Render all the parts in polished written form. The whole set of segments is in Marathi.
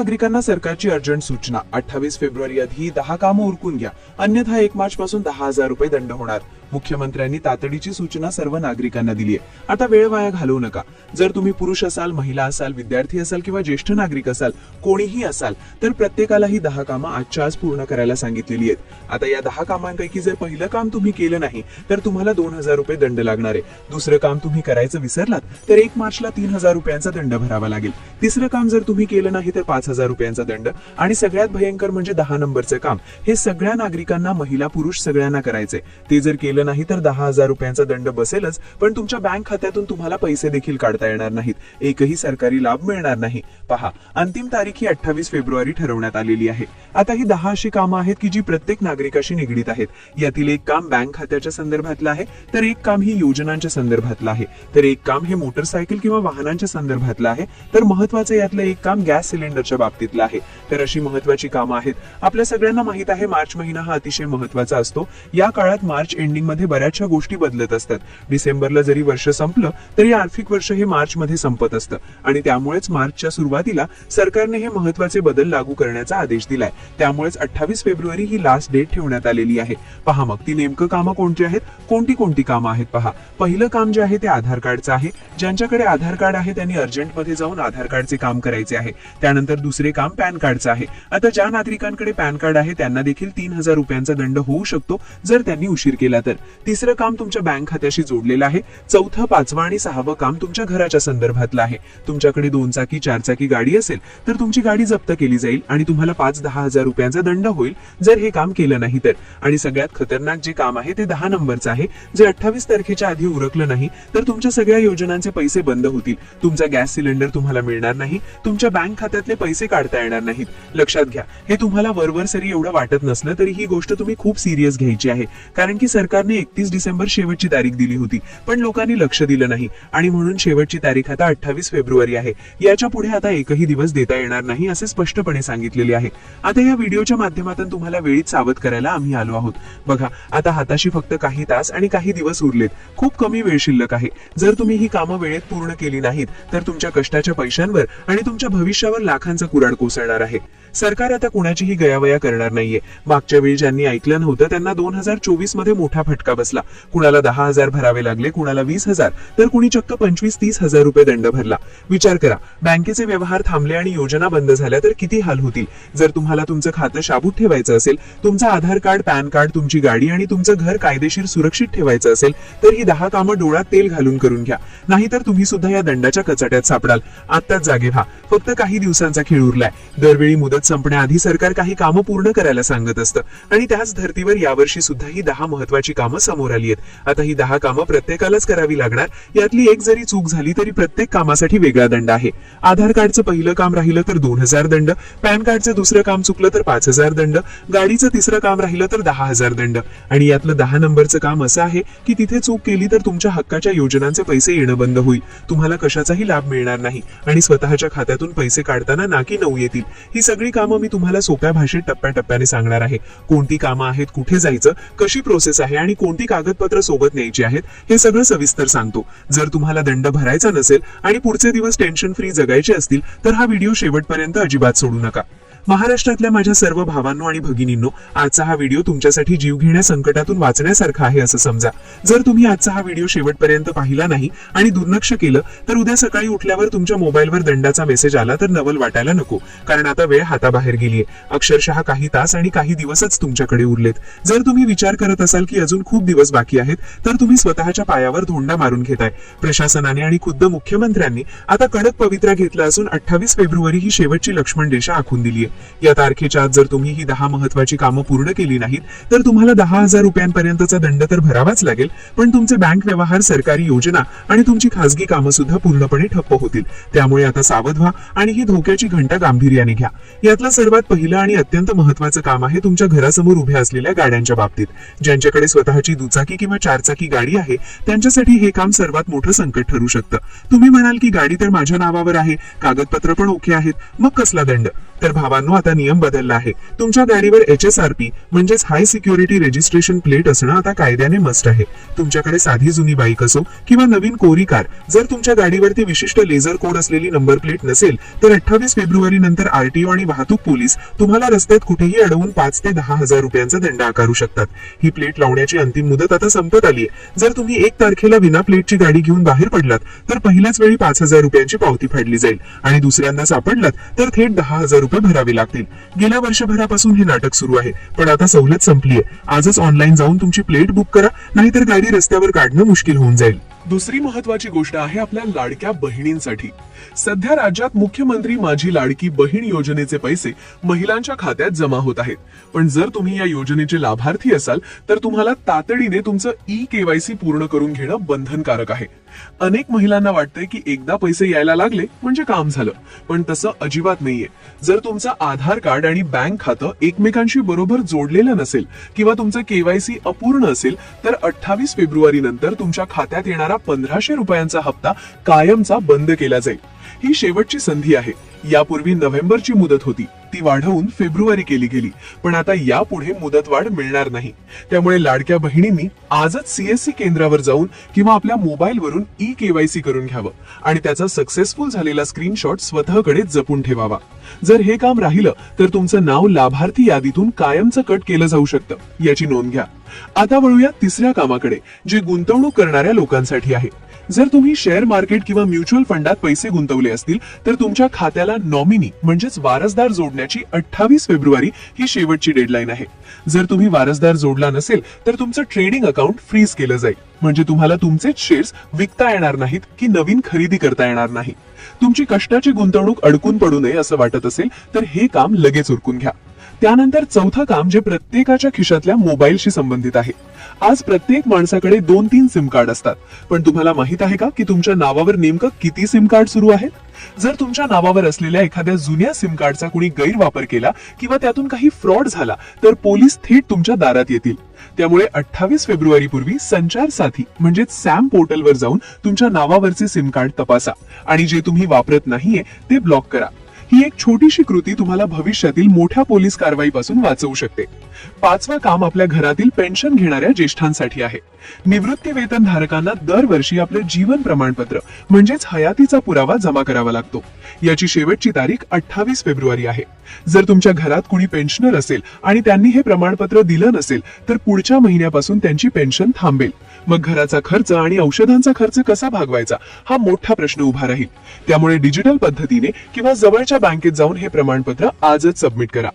नागरिकांना सरकारची अर्जंट सूचना 28 फेब्रुवारी आधी 10 कामं उरकून घ्या, अन्यथा 1 मार्च पासून 10,000 रुपये दंड होणार। मुख्यमंत्र्यांनी तातडीची सूचना सर्व नागरिकांना दिली आहे। आता वेळ वाया घालवू नका। जर तुम्ही पुरुष असाल, महिला असाल, विद्यार्थी असाल किंवा ज्येष्ठ नागरिक असाल, कोणीही असाल, तर प्रत्येकाला ही 10 कामं आजच्या आज पूर्ण करायला सांगितलेली आहेत। आता या 10 कामांपैकी जर पहिलं काम तुम्ही केलं नाही तर तुम्हाला 2,000 रुपये दंड लागणार आहे। दुसरं काम तुम्ही करायचं विसरलात तर 1 मार्चला 3,000 रुपयांचा दंड भरावा लागेल। तिसरं काम जर तुम्ही केलं नाही तर 5,000 रुपयांचा दंड। आणि सगळ्यात भयंकर म्हणजे 10 नंबरचं काम, हे सगळ्या नागरिकांना, महिला पुरुष सगळ्यांना करायचंय। ते जर केलं नाही तर 10,000 रुपयांचा दंड बसेलच, पण तुमच्या बँक खात्यातून तुम्हाला पैसे देखील काढता येणार नाहीत, एकही सरकारी लाभ मिळणार नाही। पहा, अंतिम तारीख ही 28 फेब्रुवारी ठरवण्यात आलेली आहे। आता ही 10 अशी कामं आहेत की जी प्रत्येक नागरिकाशी निगडीत आहेत। यातील एक काम बँक खात्याच्या संदर्भातलं आहे, तर एक काम ही योजनांच्या संदर्भातलं आहे, तर एक काम हे मोटरसायकल किंवा वाहनांच्या संदर्भातलं आहे, तर महत्वाचं यातलं एक काम गॅस सिलेंडरच्या बाबतीतलं आहे। तर अशी महत्वाची कामं आहेत। आपल्या सगळ्यांना माहित आहे मार्च महिना हा अतिशय महत्वाचा असतो। या काळात मार्च एंडिंग मध्ये बऱ्याचशा गोष्टी बदलत असतात। डिसेंबरला जरी वर्ष संपलं तरी आर्थिक वर्ष हे मार्च मध्ये संपत असतं आणि त्यामुळेच मार्चच्या सुरुवातीला सरकारने हे महत्वाचे बदल लागू करण्याचा आदेश दिलाय। त्यामुळेच 28 फेब्रुवारी ही लास्ट डेट ठेवण्यात आलेली आहे। पहा मग ती नेमकं कामं कोणती आहेत, कोणती कामं आहेत पहा। पहिलं काम जे आहे ते आधार कार्डचं आहे। ज्यांच्याकडे आधार कार्ड आहे त्यांनी अर्जंट मध्ये जाऊन आधार कार्डचे काम करायचे आहे। त्यानंतर दुसरे काम पॅन कार्डचं आहे। आता ज्या नागरिकांकडे पॅन कार्ड आहे त्यांना देखील 3,000 रुपयांचा दंड होऊ शकतो जर त्यांनी उशीर केला तर। तिसरं काम तुमच्या बँक खात्याशी जोडलेलं आहे। चौथं, 5वं आणि 6वं काम तुमच्या घराच्या संदर्भातलं आहे। तुमच्याकडे 2 चाकी 4 चाकी गाडी असेल तर तुमची गाडी जप्त केली जाईल आणि तुम्हाला 5-10,000 रुपयांचा दंड होईल जर हे काम केलं नाही तर। आणि सगळ्यात खतरनाक जे काम आहे ते 10 नंबरचं आहे। जे 28 तारखेच्या आधी उरकलं नाही तर तुमच्या सगळ्या योजनांचे पैसे बंद होतील। तुमचा गॅस सिलेंडर तुम्हाला मिळणार नाही, तुमच्या बँक खात्यातले पैसे काढता येणार नाहीत। लक्षात घ्या, हे तुम्हाला वरवर सरी एवढं वाटत नसलं तरी ही गोष्ट तुम्ही खूप सिरियस घ्यायची आहे, कारण की सरकारने 31 डिसेंबर शेवटची तारीख दिली होती, पण लोकांनी लक्ष दिलं नाही आणि म्हणून शेवटची तारीख आता 28 फेब्रुवारी आहे। याच्या पुढे आता एकही दिवस देता येणार नाही असे स्पष्टपणे सांगितलेले आहे। आता या व्हिडिओच्या माध्यमातून तुम्हाला वेळीच सावध करायला आम्ही आलो आहोत। बघा, आता हाताशी फक्त काही तास आणि काही दिवस उरलेत, खूप कमी वेळ शिल्लक आहे। जर तुम्ही ही कामं वेळेत पूर्ण केली नाहीत तर तुमच्या कष्टाच्या पैशांवर आणि तुमच्या भविष्यावर लाखांचा कुऱ्हाड कोसळणार आहे। सरकार आता कुणाचीही गयावया करणार नाहीये। मागच्या वेळी ज्यांनी ऐकलं नव्हतं त्यांना 2024 मध्ये मोठा फटका बसला। कुणाला 10,000 भरावे लागले, कुणाला 20,000 तर कुणी चक्क 25-30,000 रुपये दंड भरला। विचार करा, बँकेचे व्यवहार थांबले आणि योजना बंद झाल्या तर किती हाल होतील। जर तुम्हाला तुमचं खातं शाबूत ठेवायचं असेल, तुमचं आधार कार्ड, पॅन कार्ड, तुमची गाडी आणि तुमचं घर कायदेशीर सुरक्षित ठेवायचं असेल तर ही 10 कामं डोळ्यात तेल घालून करून घ्या, नाहीतर तुम्ही सुद्धा या दंडाच्या कचाट्यात सापडाल। आत्ताच जागे व्हा, फक्त काही दिवसांचा खेळ उरलाय। दरवेळी मुदत संपण्याआधी सरकार काही कामं पूर्ण करायला सांगत असतं आणि त्याच धर्तीवर यावर्षी सुद्धा ही 10 महत्वाची कामं समोर आली आहेत। आता ही 10 कामं प्रत्येकालाच करावी लागणार। यातली एक जरी चूक झाली तरी प्रत्येक कामासाठी वेगळा दंड आहे। आधार कार्डचं पहिलं काम राहिलं तर 2,000 दंड, पॅन कार्डचं दुसरं काम चुकलं तर 5,000 दंड, गाडीचं तिसरं काम राहिलं तर 10,000 दंड। आणि यातलं 10 नंबरचं काम असं आहे की तिथे चूक केली तर तुमच्या हक्काच्या योजनांचे पैसे येणं बंद होईल, तुम्हाला कशाचाही लाभ मिळणार नाही आणि स्वतःच्या खात्यातून पैसे काढताना नाकी नऊ येतील। ही सगळी कामं मी तुम्हाला सोप्या भाषेत टप्प्याटप्प्याने सांगणार आहे। कोणती कामं आहेत, कुठे जायचं, कशी प्रोसेस आहे आणि कोणती कागदपत्र सोबत न्यायची आहेत हे सगळं सविस्तर सांगतो। जर तुम्हाला दंड भरायचा नसेल आणि पुढचे दिवस टेन्शन फ्री जगायचे असतील तर हा व्हिडिओ शेवटपर्यंत अजिबात सोडू नका। महाराष्ट्रातल्या माझ्या सर्व भावांनो आणि भगिनींनो, आजचा हा व्हिडिओ तुमच्यासाठी जीवघेण्या संकटातून वाचण्यासारखा आहे असं समजा। जर तुम्ही आजचा हा व्हिडिओ शेवटपर्यंत पाहिला नाही आणि दुर्लक्ष केलं तर उद्या सकाळी उठल्यावर तुमच्या मोबाईलवर दंडाचा मेसेज आला तर नवल वाटायला नको, कारण आता वेळ हाताबाहेर गेलीये। अक्षरशः काही तास आणि काही दिवसच तुमच्याकडे उरलेत। जर तुम्ही विचार करत असाल की अजून खूप दिवस बाकी आहेत तर तुम्ही स्वतःच्या पायावर धोंडा मारून घेताय। प्रशासनाने आणि खुद्द मुख्यमंत्र्यांनी आता कडक पवित्रा घेतला असून 28 फेब्रुवारी ही शेवटची लक्ष्मण रेषा आखून दिलीये। या तारखेच्या आत जर तुम्ही ही 10 महत्वाची कामं पूर्ण केली नाहीत तर तुम्हाला 10,000 रुपयांपर्यंतचा दंड तर भरावाच लागेल, पण तुमचे बँक व्यवहार, सरकारी योजना आणि तुमची खासगी कामं सुद्धा पूर्णपणे ठप्प होतील। त्यामुळे आता सावध व्हा आणि ही धोक्याची घंटा गांभीर्याने घ्या। यातलं सर्वात पहिलं आणि अत्यंत महत्वाचं काम आहे तुमच्या घरासमोर उभ्या असलेल्या गाड्यांच्या बाबतीत। ज्यांच्याकडे स्वतःची दुचाकी किंवा 4 चाकी गाडी आहे त्यांच्यासाठी हे काम सर्वात मोठं संकट ठरू शकतं। तुम्ही म्हणाल की गाडी तर माझ्या नावावर आहे, कागदपत्र पण ओके आहेत, मग कसला दंड? तर भावांनो, आता नियम बदलला आहे. तुमच्या गाडीवर HSRP म्हणजेच हाय सिक्युरिटी रजिस्ट्रेशन प्लेट असणं आता कायद्याने मस्ट आहे. तुमच्याकडे साधी जुनी बाईक असो किंवा नवीन कोरी कार, जर तुमच्या गाडीवरती विशिष्ट लेझर कोड असलेली नंबर प्लेट नसेल तर 28 फेब्रुवारी नंतर RTO आणि वाहतूक पोलीस तुम्हाला रस्त्यात कुठेही अडवून 5 ते 10 हजार रुपयांचा दंड आकारू शकतात. ही प्लेट लावण्याची अंतिम मुदत आता संपत आली आहे. जर तुम्ही 1 तारखेला विना प्लेटची गाडी घेऊन बाहेर पडलात तर पहिल्याच वेळी 5,000 रुपयांची पावती फाडली जाईल आणि दुसऱ्यांदा सापडलात तर थेट 10,000 रुपये भरावे लागतील. गेल्या वर्षभरापासून हे नाटक सुरू आहे, पण आता सवलत संपली आहे. आजच ऑनलाईन जाऊन तुमची प्लेट बुक करा, नाहीतर गाडी रस्त्यावर काढणं मुश्किल होऊन जाईल. दुसरी महत्वाची गोष्ट आहे आपल्या लाडक्या बहिणींसाठी. सध्या राज्यात मुख्यमंत्री माझी लाडकी बहीण योजनेचे पैसे महिलांच्या खात्यात जमा होत आहेत. पण जर तुम्ही या योजनेचे लाभार्थी असाल तर तुम्हाला तातडीने तुमचं KYC पूर्ण करून घेणं बंधनकारक आहे. अनेक महिलांना वाटतंय की एकदा पैसे यायला लागले म्हणजे काम झालं, पण तसं अजिबात नाहीये. जर तुमचं आधार कार्ड आणि बँक खातं एकमेकांशी बरोबर जोडलेलं नसेल किंवा तुमचं KYC अपूर्ण असेल तर 28 फेब्रुवारी नंतर तुमच्या खात्यात येणारा 1,500 रुपयांचा हप्ता कायमचा बंद केला जाईल. ही शेवटची संधी आहे. यापूर्वी नोव्हेंबरची मुदत होती, ती वाढवून फेब्रुवारी केली गेली, पण आता यापुढे मुदतवाढ मिळणार नाही. त्यामुळे लाडक्या बहिणींनी आजच CSC केंद्रावर जाऊन किंवा आपल्या मोबाईलवरून KYC करून घ्यावं आणि त्याचा सक्सेसफुल झालेला स्क्रीनशॉट स्वतःकडे जपून ठेवावा. जर हे काम राहिलं तर तुमचं नाव लाभार्थी यादीतून कायमचं कट केलं जाऊ शकतं, याची नोंद घ्या. आता वळूया तिसऱ्या कामाकडे, जे गुंतवणूक करणाऱ्या लोकांसाठी आहे. जर तुम्ही शेअर मार्केट किंवा म्युच्युअल फंडात पैसे गुंतवले असतील तर तुमच्या खात्याला नॉमिनी म्हणजेच वारसदार जोडण्याची 28 फेब्रुवारी ही शेवटची डेडलाईन आहे. जर तुम्ही वारसदार जोडला नसेल तर तुमचं ट्रेडिंग अकाउंट फ्रीज केलं जाईल, म्हणजे तुम्हाला तुमचेच शेअर्स विकता येणार नाहीत की नवीन खरेदी करता येणार नाही. तुमची कष्टाची गुंतवणूक अडकून पडू नये असं वाटत असेल तर हे काम लगेच उरकून घ्या. त्यानंतर चौथं काम, जे प्रत्येकाच्या खिशातल्या मोबाईलशी संबंधित आहे. आज प्रत्येक माणसाकडे 2-3 सिम कार्ड असतात, पण तुम्हाला माहित आहे का की तुमच्या नावावर नेमकं किती सिम कार्ड सुरू आहेत? जर तुमच्या नावावर असलेल्या एखाद्या जुन्या सिम कार्डचा कुणी गैरवापर केला किंवा त्यातून काही फ्रॉड झाला तर पोलीस थेट तुमच्या दारात येतील. त्यामुळे 28 फेब्रुवारी पूर्वी संचार साथी म्हणजेच सॅम पोर्टलवर जाऊन तुमच्या नावावरचे सिम कार्ड तपासा आणि जे तुम्ही वापरत नाहीये ते ब्लॉक करा. ही एक छोटीशी कृती तुम्हाला भविष्यातील मोठ्या पोलीस कारवाईपासून वाचवू शकते. पाचवं काम आपल्या घरातील पेन्शन घेणाऱ्या ज्येष्ठांसाठी आहे. निवृत्ती वेतन धारकांना दरवर्षी आपले जीवन प्रमाणपत्र म्हणजेच हयातीचा पुरावा जमा करावा लागतो. याची शेवटची तारीख 28 फेब्रुवारी आहे. जर तुमच्या घरात कुणी पेन्शनर असेल आणि त्यांनी हे प्रमाणपत्र दिलं नसेल तर पुढच्या महिन्यापासून त्यांची पेन्शन थांबेल. मग घराचा खर्च आणि औषधांचा खर्च कसा भागवायचा हा मोठा प्रश्न उभा राहील. त्यामुळे डिजिटल पद्धतीने किंवा जवळच्या बँकेत जाऊन हे प्रमाणपत्र आजच सबमिट करा.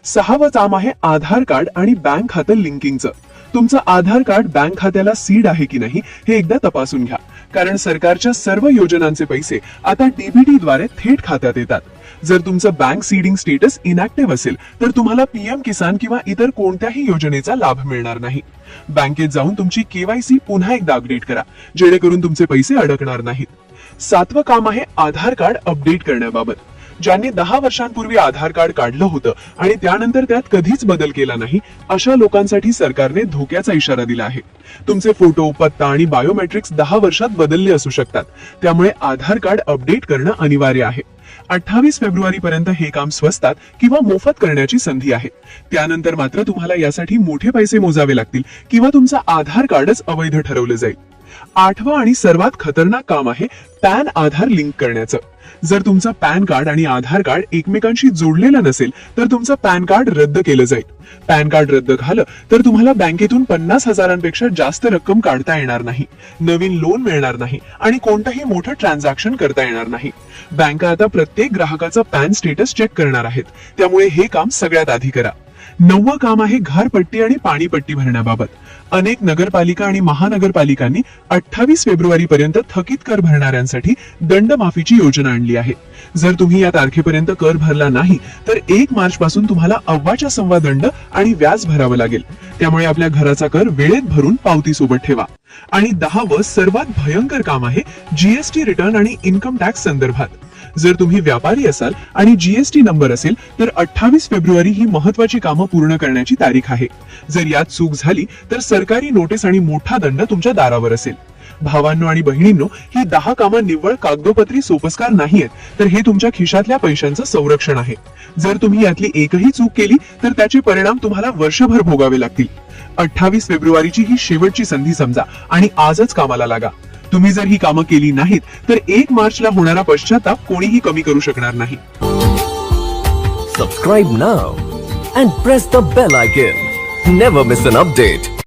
6वं काम आहे आधार कार्ड आणि बँक खातं लिंकिंगचं. तुमचं आधार कार्ड बँक खात्याला सीड आहे की नाही हे एकदा तपासून घ्या, कारण सरकारच्या सर्व योजनांचे पैसे आता DBT द्वारे थेट खात्यात येतात. जर तुमचं बँक सीडिंग स्टेटस इनॅक्टिव्ह असेल तर तुम्हाला PM किसान किंवा इतर कोणत्याही योजनेचा लाभ मिळणार नाही. बँकेत जाऊन तुमची KYC पुन्हा एकदा अपडेट करा, जेणेकरून तुमचे पैसे अडकणार नाहीत. 7वं काम आहे आधार कार्ड अपडेट करण्याबाबत. ज्यांनी 10 वर्षांपूर्वी आधार कार्ड काढलं होतं आणि त्यानंतर त्यात कधीच बदल केला नाही, अशा लोकांसाठी सरकारने धोक्याचा इशारा दिला आहे. तुमचे फोटो, पत्ता आणि बायोमेट्रिक्स 10 वर्षात बदलले असू शकतात. त्यामुळे आधार कार्ड अपडेट करणं अनिवार्य आहे. 28 फेब्रुवारी पर्यंत हे काम स्वस्तात किंवा मोफत करण्याची संधी आहे. त्यानंतर मात्र तुम्हाला यासाठी मोठे पैसे मोजावे लागतील किंवा तुमचं आधार कार्डच अवैध ठरवलं जाईल. 8वं आणि सर्वात खतरनाक काम आहे पॅन आधार लिंक करण्याचं. जर तुमचं पॅन कार्ड आणि आधार कार्ड एकमेकांशी जोडलेलं नसेल तर तुमचं पॅन कार्ड रद्द केलं जाईल. पॅन कार्ड रद्द झालं तर तुम्हाला बँकेतून 50,000पेक्षा जास्त रक्कम काढता येणार नाही, नवीन लोन मिळणार नाही आणि कोणतंही मोठं ट्रान्झॅक्शन करता येणार नाही. बँका आता प्रत्येक ग्राहकाचं पॅन स्टेटस चेक करणार आहेत, त्यामुळे हे काम सगळ्यात आधी करा. 9वं काम आहे घरपट्टी आणि पाणीपट्टी भरण्याबाबत. अनेक नगरपालिका आणि महानगरपालिकांनी 28 फेब्रुवारी पर्यंत थकीत कर भरणाऱ्यांसाठी दंडमाफीची योजना आणली आहे. जर तुम्ही या तारखेपर्यंत कर भरला नाही तर 1 मार्च पासून तुम्हाला अव्वाच्या सव्वा दंड आणि व्याज भरावं लागेल. त्यामुळे आपल्या घराचा कर वेळेत भरून पावती सोबत ठेवा. आणि 10वं सर्वात भयंकर काम आहे GST रिटर्न आणि इन्कम टॅक्स संदर्भात. जर तुम्ही व्यापारी असाल आणि GST नंबर असेल तर 28 फेब्रुवारी ही महत्वाची कामं पूर्ण करण्याची तारीख आहे. जर यात चूक झाली तर सरकारी नोटीस आणि मोठा दंड तुमच्या दारावर असेल. भावांनो आणि बहिणींनो, ही 10 कामं निव्वळ कागदोपत्री सोपस्कार नाहीयेत, तर हे तुमच्या खिशातल्या पैशांचं संरक्षण आहे. जर तुम्ही यातली एकही चूक केली तर त्याचे परिणाम तुम्हाला वर्षभर भोगावे लागतील. 28 फेब्रुवारीची ही शेवटची संधी समजा आणि आजच कामाला लागा. तुम्ही जर ही कामं केली नाहीत तर 1 मार्चला होणारा पश्चाताप कोणीही कमी करू शकणार नाही. Subscribe now and press the bell icon. Never miss an update.